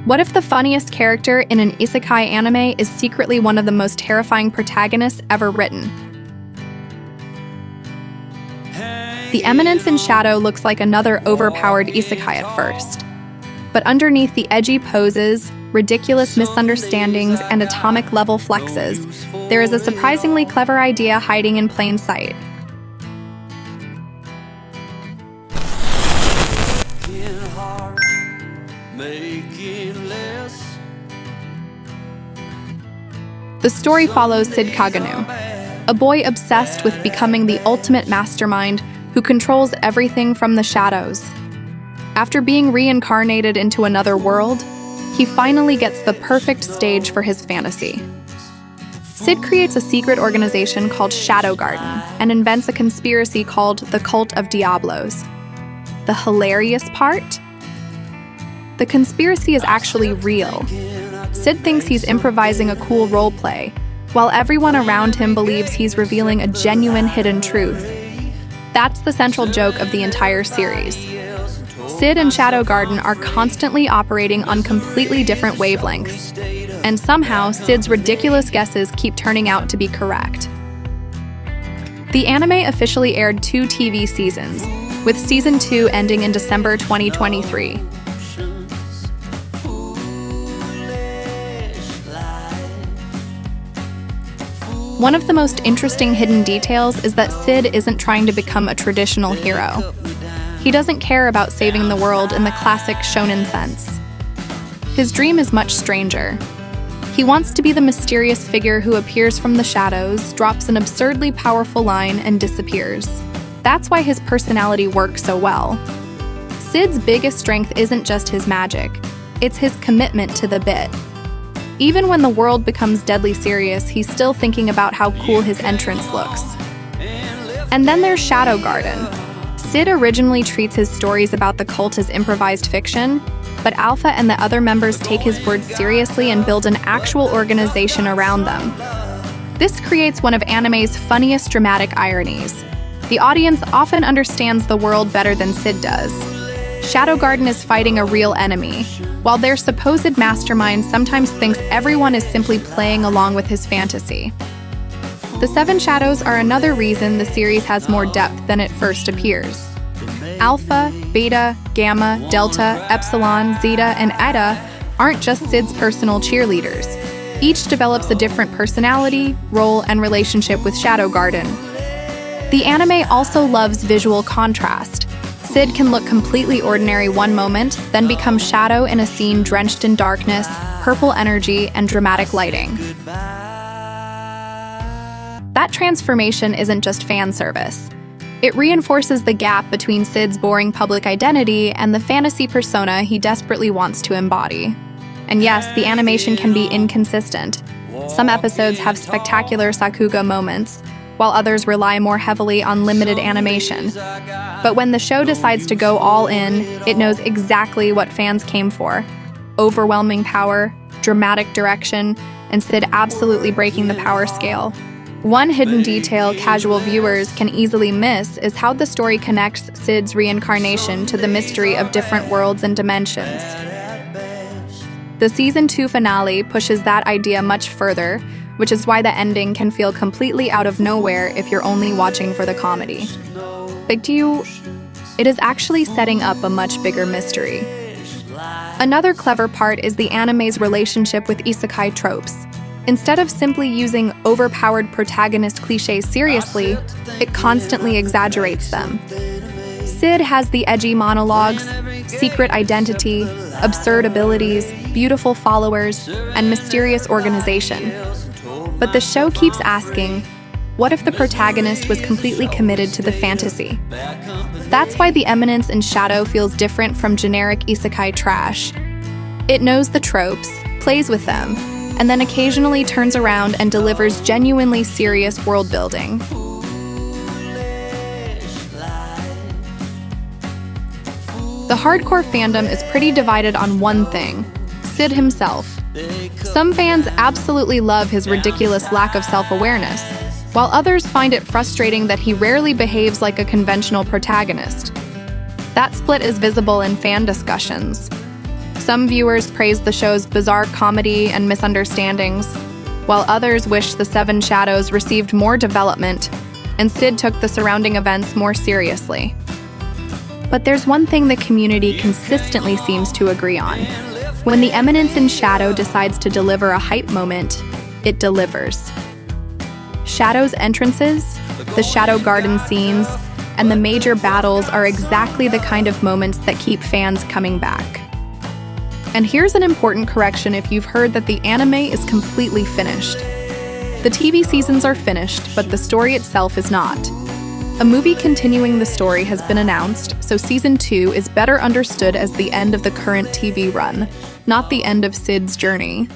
What if the funniest character in an Isekai anime is secretly one of the most terrifying protagonists ever written? The Eminence in Shadow looks like another overpowered Isekai at first. But underneath the edgy poses, ridiculous misunderstandings, and atomic-level flexes, there is a surprisingly clever idea hiding in plain sight. The story follows Cid Kagenou, a boy obsessed with becoming the ultimate mastermind who controls everything from the shadows. After being reincarnated into another world, he finally gets the perfect stage for his fantasy. Cid creates a secret organization called Shadow Garden and invents a conspiracy called the Cult of Diablos. The hilarious part? The conspiracy is actually real. Cid thinks he's improvising a cool roleplay, while everyone around him believes he's revealing a genuine hidden truth. That's the central joke of the entire series. Cid and Shadow Garden are constantly operating on completely different wavelengths, and somehow Cid's ridiculous guesses keep turning out to be correct. The anime officially aired 2 TV seasons, with Season 2 ending in December 2023. One of the most interesting hidden details is that Cid isn't trying to become a traditional hero. He doesn't care about saving the world in the classic shonen sense. His dream is much stranger. He wants to be the mysterious figure who appears from the shadows, drops an absurdly powerful line, and disappears. That's why his personality works so well. Cid's biggest strength isn't just his magic, it's his commitment to the bit. Even when the world becomes deadly serious, he's still thinking about how cool his entrance looks. And then there's Shadow Garden. Cid originally treats his stories about the cult as improvised fiction, but Alpha and the other members take his words seriously and build an actual organization around them. This creates one of anime's funniest dramatic ironies. The audience often understands the world better than Cid does. Shadow Garden is fighting a real enemy, while their supposed mastermind sometimes thinks everyone is simply playing along with his fantasy. The 7 shadows are another reason the series has more depth than it first appears. Alpha, Beta, Gamma, Delta, Epsilon, Zeta, and Eta aren't just Cid's personal cheerleaders. Each develops a different personality, role, and relationship with Shadow Garden. The anime also loves visual contrast. Cid can look completely ordinary one moment, then become Shadow in a scene drenched in darkness, purple energy, and dramatic lighting. That transformation isn't just fan service. It reinforces the gap between Cid's boring public identity and the fantasy persona he desperately wants to embody. And yes, the animation can be inconsistent. Some episodes have spectacular Sakuga moments, while others rely more heavily on limited animation. But when the show decides to go all in, it knows exactly what fans came for: overwhelming power, dramatic direction, and Cid absolutely breaking the power scale. One hidden detail casual viewers can easily miss is how the story connects Cid's reincarnation to the mystery of different worlds and dimensions. The Season 2 finale pushes that idea much further, which is why the ending can feel completely out of nowhere if you're only watching for the comedy. But it is actually setting up a much bigger mystery. Another clever part is the anime's relationship with isekai tropes. Instead of simply using overpowered protagonist cliches seriously, it constantly exaggerates them. Cid has the edgy monologues, secret identity, absurd abilities, beautiful followers, and mysterious organization. But the show keeps asking, what if the protagonist was completely committed to the fantasy? That's why the Eminence in Shadow feels different from generic isekai trash. It knows the tropes, plays with them, and then occasionally turns around and delivers genuinely serious world building. The hardcore fandom is pretty divided on one thing: Cid himself. Some fans absolutely love his ridiculous lack of self-awareness, while others find it frustrating that he rarely behaves like a conventional protagonist. That split is visible in fan discussions. Some viewers praised the show's bizarre comedy and misunderstandings, while others wished the Seven Shadows received more development, and Cid took the surrounding events more seriously. But there's one thing the community consistently seems to agree on. When the Eminence in Shadow decides to deliver a hype moment, it delivers. Shadow's entrances, the Shadow Garden scenes, and the major battles are exactly the kind of moments that keep fans coming back. And here's an important correction if you've heard that the anime is completely finished. The TV seasons are finished, but the story itself is not. A movie continuing the story has been announced, so Season 2 is better understood as the end of the current TV run, not the end of Cid's journey.